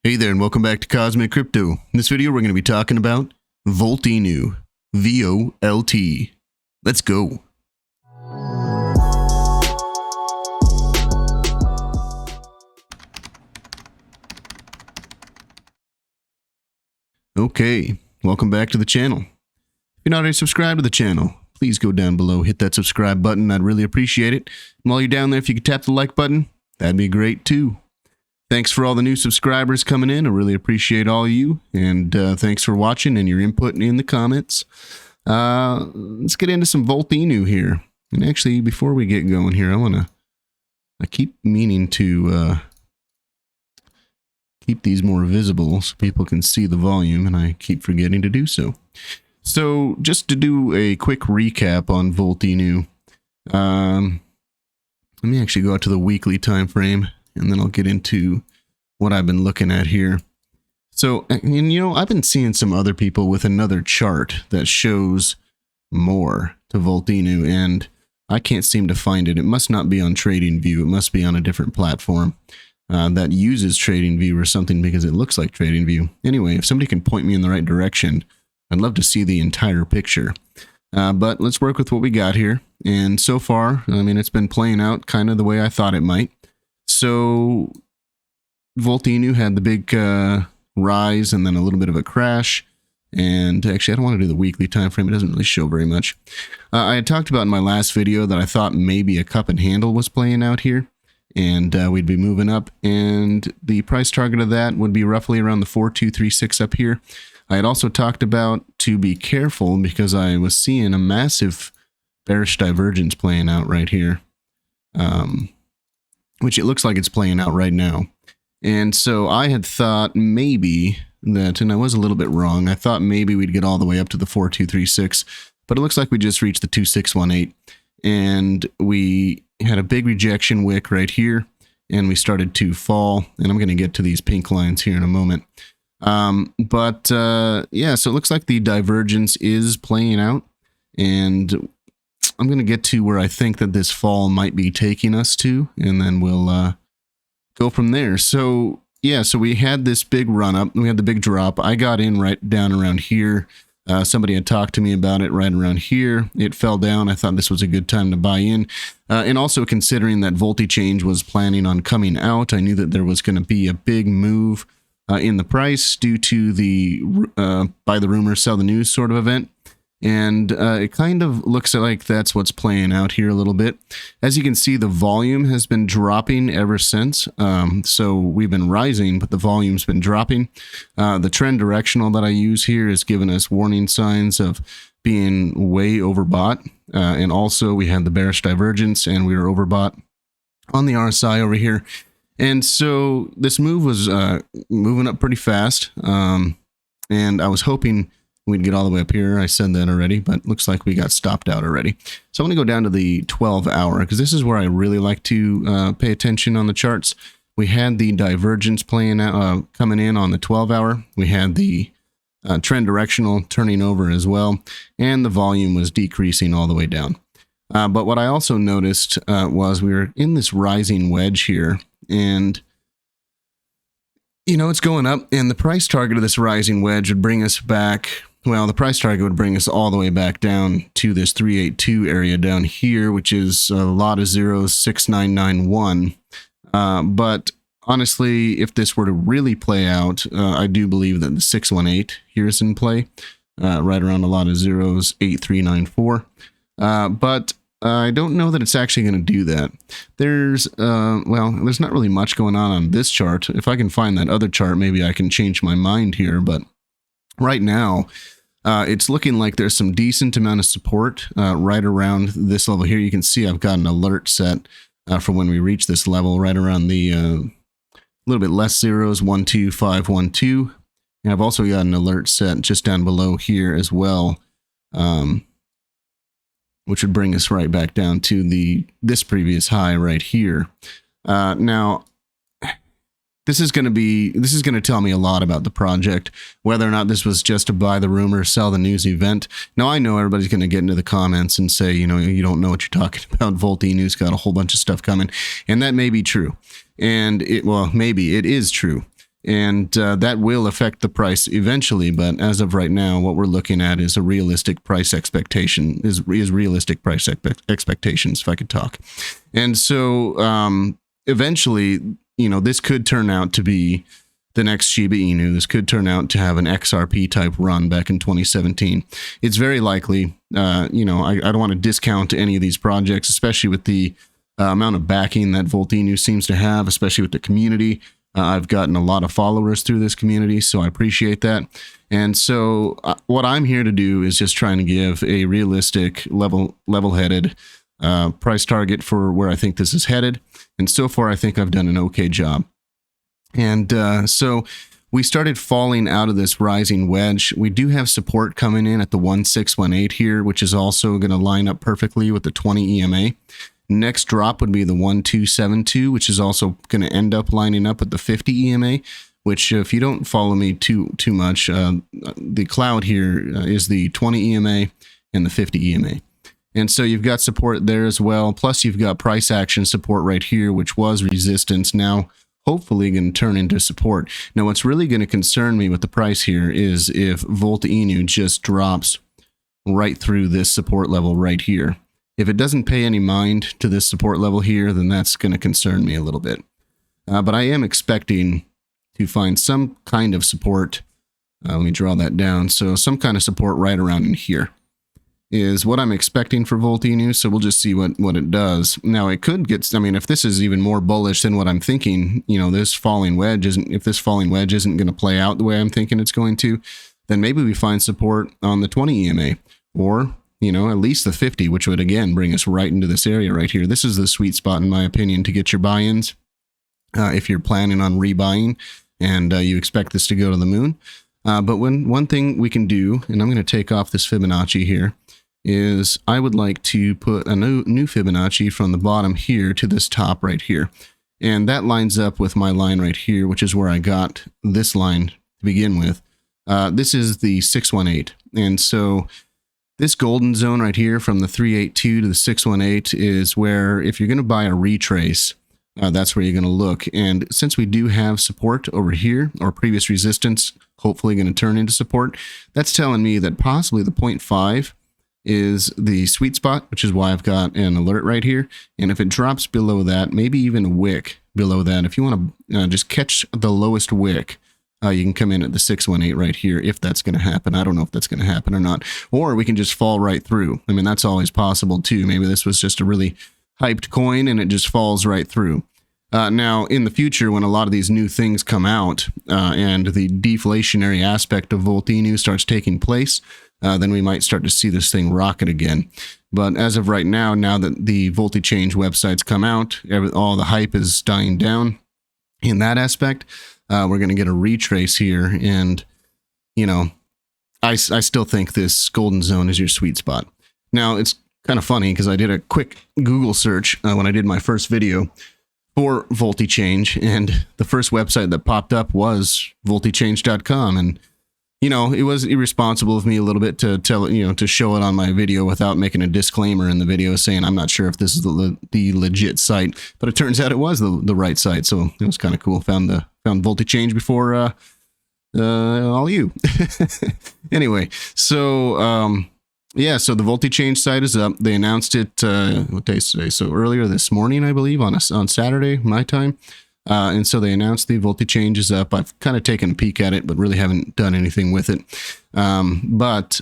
Hey there, and welcome back to Cosmic Crypto. In this video, we're going to be talking about Volt Inu VOLT. Let's go. Okay, welcome back to the channel. If you're not already subscribed to the channel, please go down below, hit that subscribe button. I'd really appreciate it. And while you're down there, if you could tap the like button, that'd be great too. Thanks for all the new subscribers coming in. I really appreciate all of you. And thanks for watching and your input in the comments. Let's get into some Volt Inu here. And actually, before we get going here, I keep meaning to keep these more visible so people can see the volume, and I keep forgetting to do so. So just to do a quick recap on Volt Inu, let me actually go out to the weekly time frame. And then I'll get into what I've been looking at here. So, and you know, I've been seeing some other people with another chart that shows more to Volt Inu, and I can't seem to find it. It must not be on TradingView. It must be on a different platform that uses TradingView or something, because it looks like TradingView. Anyway, if somebody can point me in the right direction, I'd love to see the entire picture. But let's work with what we got here. And so far, I mean, it's been playing out kind of the way I thought it might. So Volt Inu had the big rise and then a little bit of a crash. And actually, I don't want to do the weekly time frame. It doesn't really show very much. I had talked about in my last video that I thought maybe a cup and handle was playing out here, and we'd be moving up. And the price target of that would be roughly around the 4236 up here. I had also talked about to be careful because I was seeing a massive bearish divergence playing out right here. Which it looks like it's playing out right now. And so I had thought maybe that, and I was a little bit wrong, I thought maybe we'd get all the way up to the 4236, but it looks like we just reached the 2618, and we had a big rejection wick right here, and we started to fall, and I'm going to get to these pink lines here in a moment. Yeah, so it looks like the divergence is playing out, and I'm going to get to where I think that this fall might be taking us to, and then we'll go from there. So, yeah, so we had this big run up. We had the big drop. I got in right down around here. Somebody had talked to me about it right around here. It fell down. I thought this was a good time to buy in. And also considering that VoltiChange was planning on coming out, I knew that there was going to be a big move in the price due to the buy the rumor, sell the news sort of event. And it kind of looks like that's what's playing out here a little bit. As you can see, the volume has been dropping ever since. So we've been rising, but the volume's been dropping. The trend directional that I use here is giving us warning signs of being way overbought. And also we had the bearish divergence, and we were overbought on the RSI over here. And so this move was moving up pretty fast. And I was hoping we'd get all the way up here. I said that already, but looks like we got stopped out already. So I'm going to go down to the 12 hour because this is where I really like to pay attention on the charts. We had the divergence playing out, coming in on the 12 hour. We had the trend directional turning over as well, and the volume was decreasing all the way down. But what I also noticed was we were in this rising wedge here, and you know, it's going up, and the price target of this rising wedge would bring us back. Well, the price target would bring us all the way back down to this 382 area down here, which is a lot of zeros, 6991. But honestly, if this were to really play out, I do believe that the 618 here is in play, right around a lot of zeros, 8394. But I don't know that it's actually going to do that. There's, well, there's not really much going on this chart. If I can find that other chart, maybe I can change my mind here. But right now, it's looking like there's some decent amount of support right around this level here. You can see I've got an alert set for when we reach this level right around the little bit less zeros, 12512. And I've also got an alert set just down below here as well, which would bring us right back down to this previous high right here. Now, this is going to tell me a lot about the project, whether or not this was just to buy the rumor, sell the news event. Now, I know everybody's going to get into the comments and say, you know, you don't know what you're talking about. Volt Inu's got a whole bunch of stuff coming, and that may be true. And well, maybe it is true. And that will affect the price eventually, but as of right now, what we're looking at is a realistic price expectation, is realistic price expectations, if I could talk. And so eventually, you know, this could turn out to be the next Shiba Inu. This could turn out to have an XRP type run back in 2017. It's very likely. You know, I don't want to discount any of these projects, especially with the amount of backing that Volt Inu seems to have, especially with the community. I've gotten a lot of followers through this community, so I appreciate that. And so what I'm here to do is just trying to give a realistic, level-headed price target for where I think this is headed. And so far, I think I've done an okay job. And so we started falling out of this rising wedge. We do have support coming in at the 1618 here, which is also going to line up perfectly with the 20 EMA. Next drop would be the 1272, which is also going to end up lining up with the 50 EMA, which if you don't follow me too much, the cloud here is the 20 EMA and the 50 EMA. And so you've got support there as well. Plus you've got price action support right here, which was resistance, now hopefully going to turn into support. Now what's really going to concern me with the price here is if Volt Inu just drops right through this support level right here. If it doesn't pay any mind to this support level here, then that's going to concern me a little bit. But I am expecting to find some kind of support. Let me draw that down. So some kind of support right around in here is what I'm expecting for Volt Inu. So we'll just see what it does. Now it could get, I mean, if this is even more bullish than what I'm thinking, you know, this falling wedge isn't, if this falling wedge isn't going to play out the way I'm thinking it's going to, then maybe we find support on the 20 EMA or, you know, at least the 50, which would again bring us right into this area right here. This is the sweet spot, in my opinion, to get your buy-ins if you're planning on rebuying and you expect this to go to the moon. But one thing we can do, and I'm going to take off this Fibonacci here, is I would like to put a new Fibonacci from the bottom here to this top right here. And that lines up with my line right here, which is where I got this line to begin with. This is the 618. And so this golden zone right here from the 382 to the 618 is where, if you're going to buy a retrace, that's where you're going to look. And since we do have support over here, or previous resistance, hopefully going to turn into support, that's telling me that possibly the 0.5 is the sweet spot, which is why I've got an alert right here. And if it drops below that, maybe even a wick below that, if you want to just catch the lowest wick, you can come in at the 618 right here if that's going to happen. I don't know if that's going to happen or not. Or we can just fall right through. I mean, that's always possible too. Maybe this was just a really hyped coin and it just falls right through. Now, in the future, when a lot of these new things come out and the deflationary aspect of Volt Inu starts taking place, then we might start to see this thing rocket again. But as of right now, now that the VoltiChange websites come out, all the hype is dying down in that aspect. We're going to get a retrace here, and, you know, I still think this golden zone is your sweet spot. Now, it's kind of funny because I did a quick Google search when I did my first video for VoltiChange, and the first website that popped up was voltichange.com, and, you know, it was irresponsible of me a little bit to tell, you know, to show it on my video without making a disclaimer in the video saying I'm not sure if this is the legit site, but it turns out it was the right site, so it was kind of cool. Found VoltiChange before all you. Anyway, so yeah, so the VoltiChange site is up. They announced it what day is today? So earlier this morning, I believe, on Saturday my time. And so they announced the VoltiChange is up. I've kind of taken a peek at it, but really haven't done anything with it. But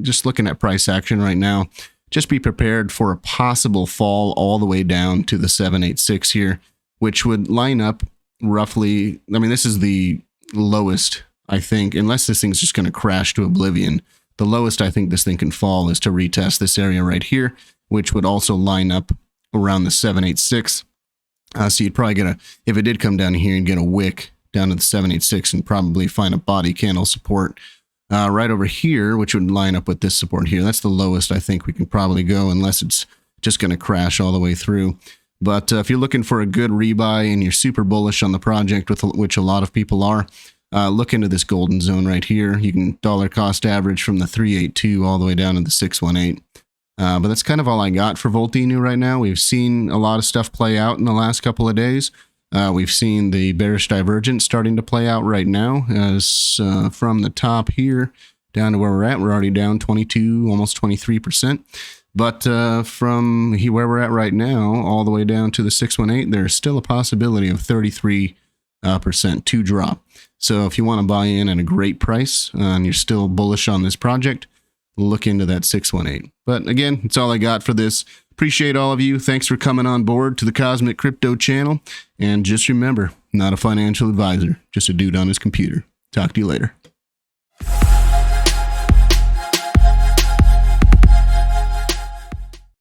just looking at price action right now, just be prepared for a possible fall all the way down to the 786 here, which would line up roughly. I mean, this is the lowest, I think, unless this thing's just going to crash to oblivion. The lowest I think this thing can fall is to retest this area right here, which would also line up around the 786. So you'd probably get if it did come down here, you'd get a wick down to the 786 and probably find a body candle support right over here, which would line up with this support here. That's the lowest I think we can probably go, unless it's just going to crash all the way through. But if you're looking for a good rebuy and you're super bullish on the project, which a lot of people are, look into this golden zone right here. You can dollar cost average from the 382 all the way down to the 618. But that's kind of all I got for Volt Inu right now. We've seen a lot of stuff play out in the last couple of days. We've seen the bearish divergence starting to play out right now, as from the top here down to where we're already down 22, almost 23%. But from where we're at right now, all the way down to the 618, there's still a possibility of 33% to drop. So if you want to buy in at a great price and you're still bullish on this project, look into that 618. But again, that's all I got for this. Appreciate all of you. Thanks for coming on board to the Cosmic Crypto channel. And just remember, not a financial advisor, just a dude on his computer. Talk to you later.